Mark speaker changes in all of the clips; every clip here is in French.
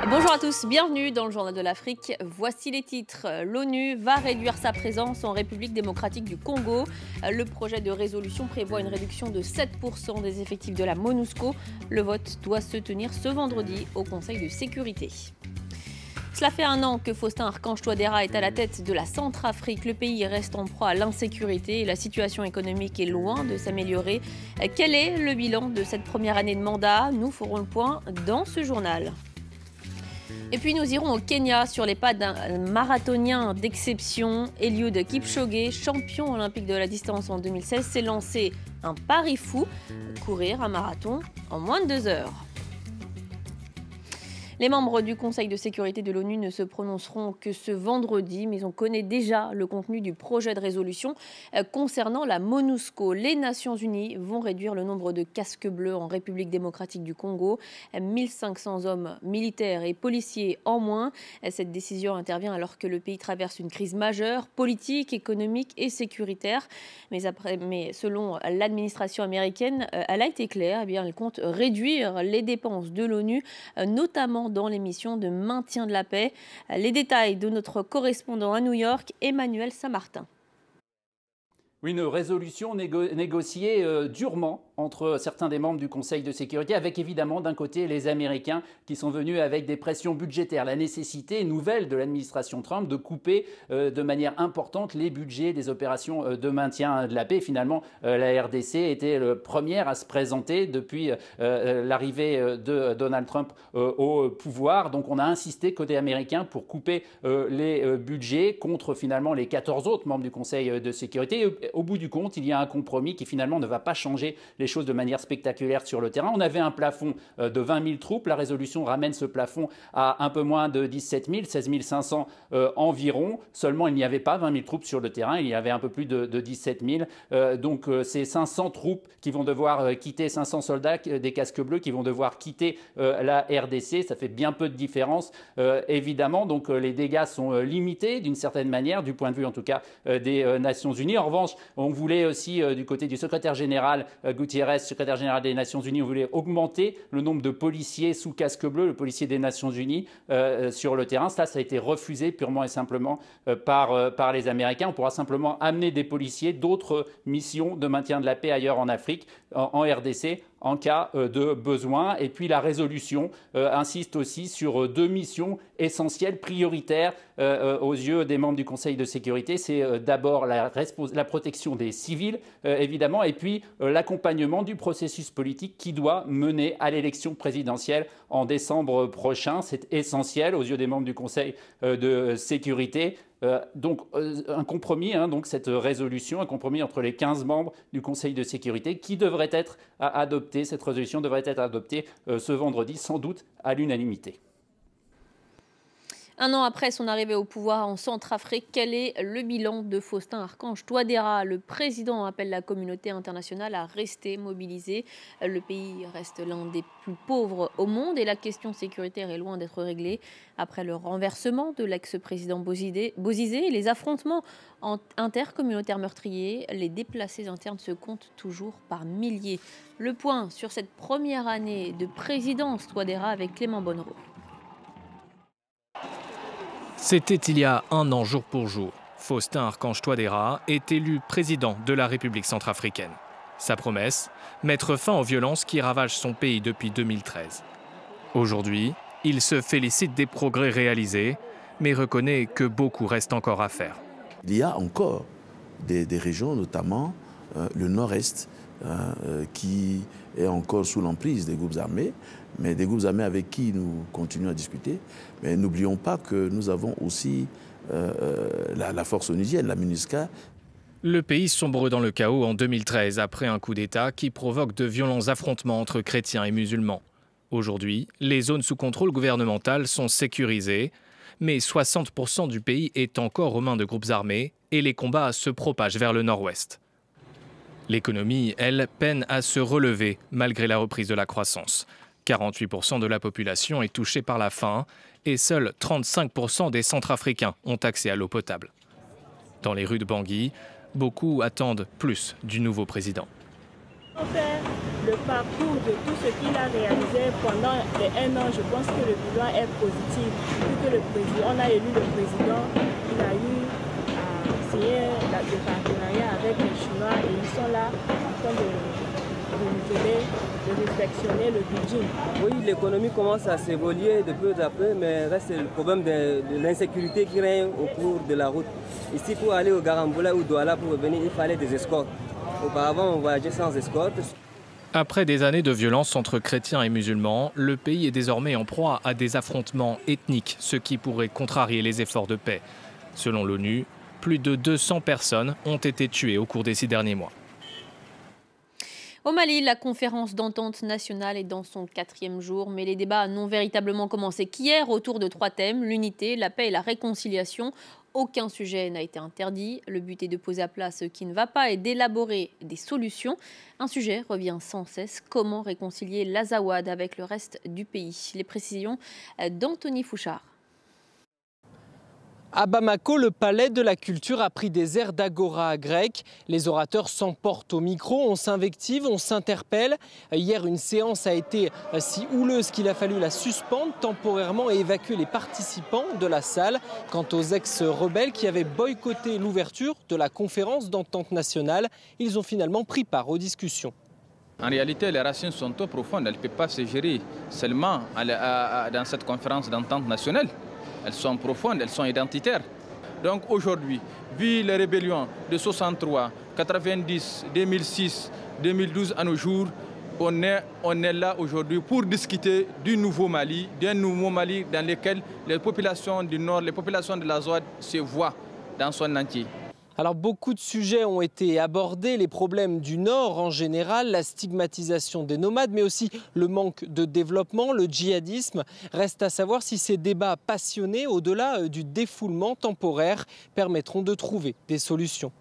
Speaker 1: Bonjour à tous, bienvenue dans le Journal de l'Afrique. Voici les titres. L'ONU va réduire sa présence en République démocratique du Congo. Le projet de résolution prévoit une réduction de 7% des effectifs de la MONUSCO. Le vote doit se tenir ce vendredi au Conseil de sécurité. Cela fait un an que Faustin Archange-Touadéra est à la tête de la Centrafrique. Le pays reste en proie à l'insécurité et la situation économique est loin de s'améliorer. Quel est le bilan de cette première année de mandat? Nous ferons le point dans ce journal. Et puis nous irons au Kenya sur les pas d'un marathonien d'exception. Eliud Kipchoge, champion olympique de la distance en 2016, s'est lancé un pari fou, courir un marathon en moins de 2 heures. Les membres du Conseil de sécurité de l'ONU ne se prononceront que ce vendredi, mais on connaît déjà le contenu du projet de résolution concernant la MONUSCO. Les Nations Unies vont réduire le nombre de casques bleus en République démocratique du Congo. 1500 hommes militaires et policiers en moins. Cette décision intervient alors que le pays traverse une crise majeure, politique, économique et sécuritaire. Mais selon l'administration américaine, elle a été claire, elle compte réduire les dépenses de l'ONU, notamment dans les missions de maintien de la paix. Les détails de notre correspondant à New York, Emmanuel Saint-Martin.
Speaker 2: Oui, une résolution négociée durement entre certains des membres du Conseil de sécurité, avec évidemment d'un côté les Américains qui sont venus avec des pressions budgétaires. La nécessité nouvelle de l'administration Trump de couper de manière importante les budgets des opérations de maintien de la paix. Finalement, la RDC était le première à se présenter depuis l'arrivée de Donald Trump au pouvoir. Donc on a insisté côté américain pour couper les budgets contre finalement les 14 autres membres du Conseil de sécurité. Au bout du compte, il y a un compromis qui finalement ne va pas changer les choses de manière spectaculaire sur le terrain. On avait un plafond de 20 000 troupes. La résolution ramène ce plafond à un peu moins de 17 000, 16 500 environ. Seulement, il n'y avait pas 20 000 troupes sur le terrain. Il y avait un peu plus de 17 000. Donc, c'est 500 troupes qui vont devoir quitter, 500 soldats des casques bleus qui vont devoir quitter la RDC. Ça fait bien peu de différence, évidemment. Donc, les dégâts sont limités d'une certaine manière, du point de vue en tout cas des Nations Unies. En revanche, on voulait aussi, du côté du secrétaire général Guterres, secrétaire général des Nations Unies, on voulait augmenter le nombre de policiers sous casque bleu, le policier des Nations Unies sur le terrain. Ça a été refusé purement et simplement par les Américains. On pourra simplement amener des policiers d'autres missions de maintien de la paix ailleurs en Afrique, en RDC, en cas de besoin. Et puis la résolution insiste aussi sur 2 missions essentielles, prioritaires aux yeux des membres du Conseil de sécurité. C'est d'abord la protection des civils, évidemment, et puis l'accompagnement du processus politique qui doit mener à l'élection présidentielle en décembre prochain. C'est essentiel aux yeux des membres du Conseil de sécurité. Donc un compromis, donc cette résolution, un compromis entre les 15 membres du Conseil de sécurité qui devrait être adopté. Cette résolution devrait être adoptée ce vendredi, sans doute à l'unanimité.
Speaker 1: Un an après son arrivée au pouvoir en Centrafrique, quel est le bilan de Faustin Archange-Touadéra? Le président appelle la communauté internationale à rester mobilisée. Le pays reste l'un des plus pauvres au monde et la question sécuritaire est loin d'être réglée. Après le renversement de l'ex-président Bozizé et les affrontements intercommunautaires meurtriers, les déplacés internes se comptent toujours par milliers. Le point sur cette première année de présidence Touadéra avec Clément Bonnereau.
Speaker 3: C'était il y a un an jour pour jour. Faustin Archange-Touadéra est élu président de la République centrafricaine. Sa promesse, mettre fin aux violences qui ravagent son pays depuis 2013. Aujourd'hui, il se félicite des progrès réalisés, mais reconnaît que beaucoup reste encore à faire.
Speaker 4: Il y a encore des régions, notamment le nord-est, qui est encore sous l'emprise des groupes armés, mais des groupes armés avec qui nous continuons à discuter. Mais n'oublions pas que nous avons aussi la force onusienne, la MINUSCA.
Speaker 3: Le pays sombre dans le chaos en 2013 après un coup d'État qui provoque de violents affrontements entre chrétiens et musulmans. Aujourd'hui, les zones sous contrôle gouvernemental sont sécurisées, mais 60% du pays est encore aux mains de groupes armés et les combats se propagent vers le nord-ouest. L'économie, elle, peine à se relever malgré la reprise de la croissance. 48% de la population est touchée par la faim et seuls 35% des Centrafricains ont accès à l'eau potable. Dans les rues de Bangui, beaucoup attendent plus du nouveau président.
Speaker 5: le parcours de tout ce qu'il a réalisé pendant les 1 an, je pense que le bilan est positif. On a élu le président, il a eu à signer le partenariat avec les Chinois et ils sont là en train de réflexionner le budget.
Speaker 6: Oui, l'économie commence à s'évoluer de peu à peu, mais reste le problème de l'insécurité qui règne au cours de la route. Ici, pour aller au Garambula ou Douala pour revenir, il fallait des escortes. Auparavant, on voyageait sans escorte.
Speaker 3: Après des années de violence entre chrétiens et musulmans, le pays est désormais en proie à des affrontements ethniques, ce qui pourrait contrarier les efforts de paix. Selon l'ONU, plus de 200 personnes ont été tuées au cours des 6 derniers mois.
Speaker 1: Au Mali, la conférence d'entente nationale est dans son 4e jour, mais les débats n'ont véritablement commencé qu'hier autour de 3 thèmes, l'unité, la paix et la réconciliation. Aucun sujet n'a été interdit. Le but est de poser à plat ce qui ne va pas et d'élaborer des solutions. Un sujet revient sans cesse, comment réconcilier l'Azawad avec le reste du pays. Les précisions d'Anthony Fouchard.
Speaker 7: À Bamako, le palais de la culture a pris des airs d'agora grecque. Les orateurs s'emportent au micro, on s'invective, on s'interpelle. Hier, une séance a été si houleuse qu'il a fallu la suspendre temporairement et évacuer les participants de la salle. Quant aux ex-rebelles qui avaient boycotté l'ouverture de la conférence d'entente nationale, ils ont finalement pris part aux discussions.
Speaker 8: En réalité, les racines sont trop profondes. Elles ne peuvent pas se gérer seulement dans cette conférence d'entente nationale. Elles sont profondes, elles sont identitaires. Donc aujourd'hui, vu les rébellions de 63, 90, 2006, 2012 à nos jours, on est là aujourd'hui pour discuter du nouveau Mali, d'un nouveau Mali dans lequel les populations du Nord, les populations de l'Azawad se voient dans son entier.
Speaker 7: Alors beaucoup de sujets ont été abordés, les problèmes du Nord en général, la stigmatisation des nomades, mais aussi le manque de développement, le djihadisme. Reste à savoir si ces débats passionnés, au-delà du défoulement temporaire, permettront de trouver des solutions.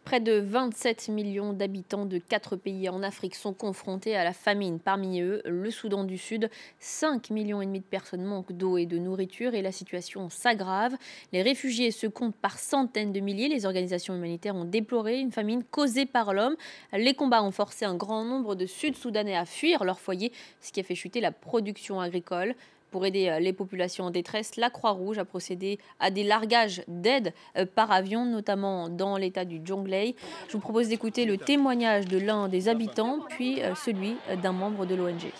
Speaker 1: Près de 27 millions d'habitants de 4 pays en Afrique sont confrontés à la famine. Parmi eux, le Soudan du Sud, 5,5 millions de personnes manquent d'eau et de nourriture et la situation s'aggrave. Les réfugiés se comptent par centaines de milliers. Les organisations humanitaires ont déploré une famine causée par l'homme. Les combats ont forcé un grand nombre de Sud-Soudanais à fuir leur foyer, ce qui a fait chuter la production agricole. Pour aider les populations en détresse, la Croix-Rouge a procédé à des largages d'aide par avion, notamment dans l'état du Jonglei. Je vous propose d'écouter le témoignage de l'un des habitants, puis celui d'un membre de l'ONG.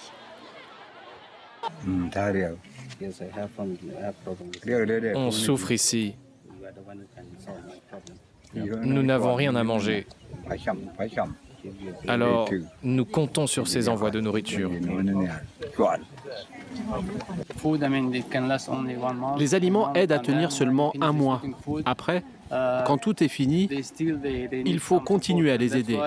Speaker 3: On souffre ici. Nous n'avons rien à manger. Alors, nous comptons sur ces envois de nourriture.
Speaker 9: Les aliments aident à tenir seulement 1 mois. Après, quand tout est fini, il faut continuer à les aider.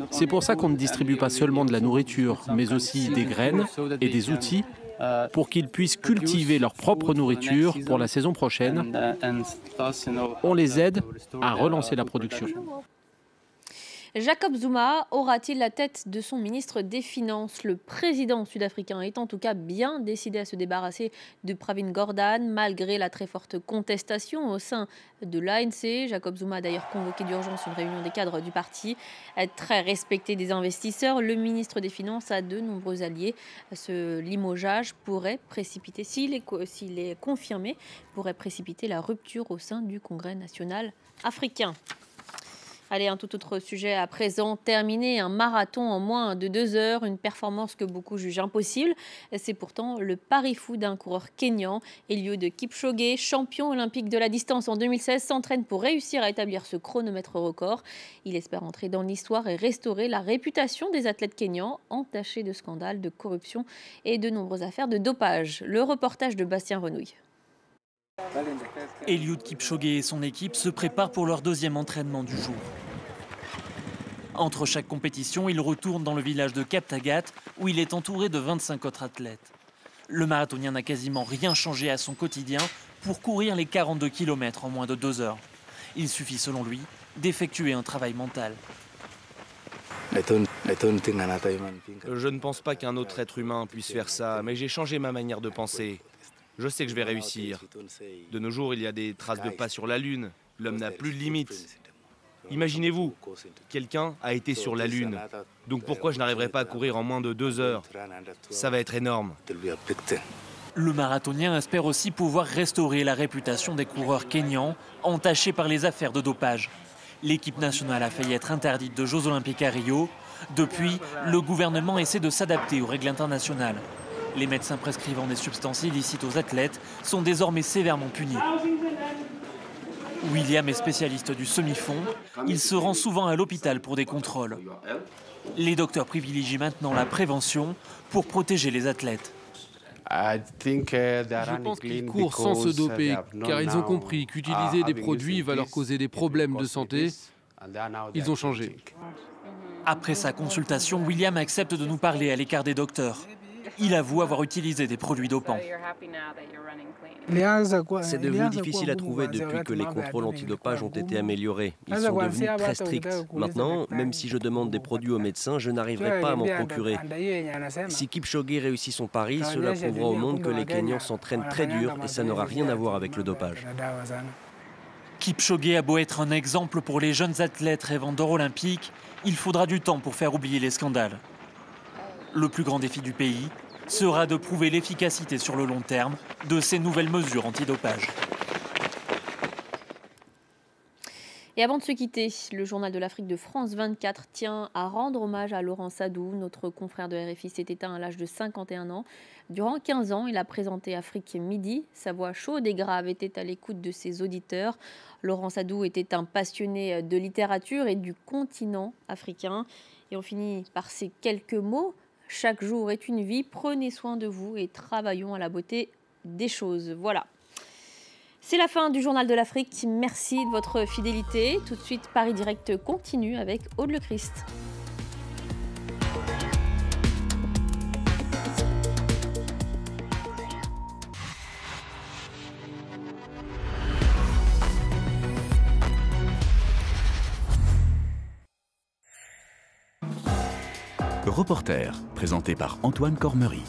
Speaker 9: C'est pour ça qu'on ne distribue pas seulement de la nourriture, mais aussi des graines et des outils pour qu'ils puissent cultiver leur propre nourriture pour la saison prochaine. On les aide à relancer la production.
Speaker 1: Jacob Zuma aura-t-il la tête de son ministre des Finances? Le président sud-africain est en tout cas bien décidé à se débarrasser de Pravin Gordhan, malgré la très forte contestation au sein de l'ANC. Jacob Zuma a d'ailleurs convoqué d'urgence une réunion des cadres du parti. Très respecté des investisseurs, le ministre des Finances a de nombreux alliés. Ce limogeage pourrait précipiter, s'il est confirmé, pourrait précipiter la rupture au sein du Congrès national africain. Allez, un tout autre sujet à présent. Terminer un marathon en moins de 2 heures, une performance que beaucoup jugent impossible. C'est pourtant le pari fou d'un coureur kényan. Eliud Kipchoge, champion olympique de la distance en 2016, s'entraîne pour réussir à établir ce chronomètre record. Il espère entrer dans l'histoire et restaurer la réputation des athlètes kényans, entachés de scandales, de corruption et de nombreuses affaires de dopage. Le reportage de Bastien Renouille.
Speaker 10: Eliud Kipchoge et son équipe se préparent pour leur 2e entraînement du jour. Entre chaque compétition, il retourne dans le village de Kaptagat où il est entouré de 25 autres athlètes. Le marathonien n'a quasiment rien changé à son quotidien pour courir les 42 km en moins de 2 heures. Il suffit selon lui d'effectuer un travail mental.
Speaker 11: Je ne pense pas qu'un autre être humain puisse faire ça, mais j'ai changé ma manière de penser. Je sais que je vais réussir. De nos jours, il y a des traces de pas sur la Lune. L'homme n'a plus de limites. Imaginez-vous, quelqu'un a été sur la Lune. Donc pourquoi je n'arriverai pas à courir en moins de 2 heures? Ça va être énorme.
Speaker 10: Le marathonien espère aussi pouvoir restaurer la réputation des coureurs kényans entachés par les affaires de dopage. L'équipe nationale a failli être interdite de Jeux Olympiques à Rio. Depuis, le gouvernement essaie de s'adapter aux règles internationales. Les médecins prescrivant des substances illicites aux athlètes sont désormais sévèrement punis. William est spécialiste du semi-fond. Il se rend souvent à l'hôpital pour des contrôles. Les docteurs privilégient maintenant la prévention pour protéger les athlètes.
Speaker 12: Je pense qu'ils courent sans se doper, car ils ont compris qu'utiliser des produits va leur causer des problèmes de santé. Ils ont changé.
Speaker 10: Après sa consultation, William accepte de nous parler à l'écart des docteurs. Il avoue avoir utilisé des produits dopants.
Speaker 13: C'est devenu difficile à trouver depuis que les contrôles antidopage ont été améliorés. Ils sont devenus très stricts. Maintenant, même si je demande des produits aux médecins, je n'arriverai pas à m'en procurer. Si Kipchoge réussit son pari, cela prouvera au monde que les Kenyans s'entraînent très dur et ça n'aura rien à voir avec le dopage.
Speaker 10: Kipchoge a beau être un exemple pour les jeunes athlètes rêvant d'or olympique, il faudra du temps pour faire oublier les scandales. Le plus grand défi du pays sera de prouver l'efficacité sur le long terme de ces nouvelles mesures antidopage.
Speaker 1: Et avant de se quitter, le journal de l'Afrique de France 24 tient à rendre hommage à Laurent Sadou. Notre confrère de RFI s'est éteint à l'âge de 51 ans. Durant 15 ans, il a présenté Afrique Midi. Sa voix chaude et grave était à l'écoute de ses auditeurs. Laurent Sadou était un passionné de littérature et du continent africain. Et on finit par ces quelques mots. Chaque jour est une vie, prenez soin de vous et travaillons à la beauté des choses. Voilà. C'est la fin du Journal de l'Afrique. Merci de votre fidélité. Tout de suite, Paris Direct continue avec Aude Le Christ.
Speaker 14: Reporter, présenté par Antoine Cormery.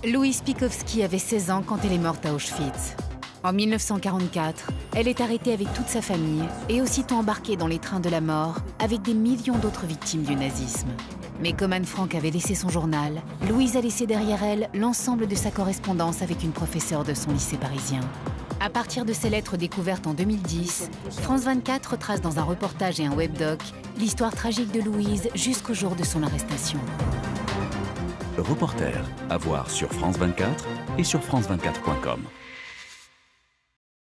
Speaker 15: Louise Pikowski avait 16 ans quand elle est morte à Auschwitz. En 1944, elle est arrêtée avec toute sa famille et aussitôt embarquée dans les trains de la mort avec des millions d'autres victimes du nazisme. Mais comme Anne Frank avait laissé son journal, Louise a laissé derrière elle l'ensemble de sa correspondance avec une professeure de son lycée parisien. À partir de ces lettres découvertes en 2010, France 24 retrace dans un reportage et un webdoc l'histoire tragique de Louise jusqu'au jour de son arrestation.
Speaker 14: Reporter, à voir sur France 24 et sur France24.com.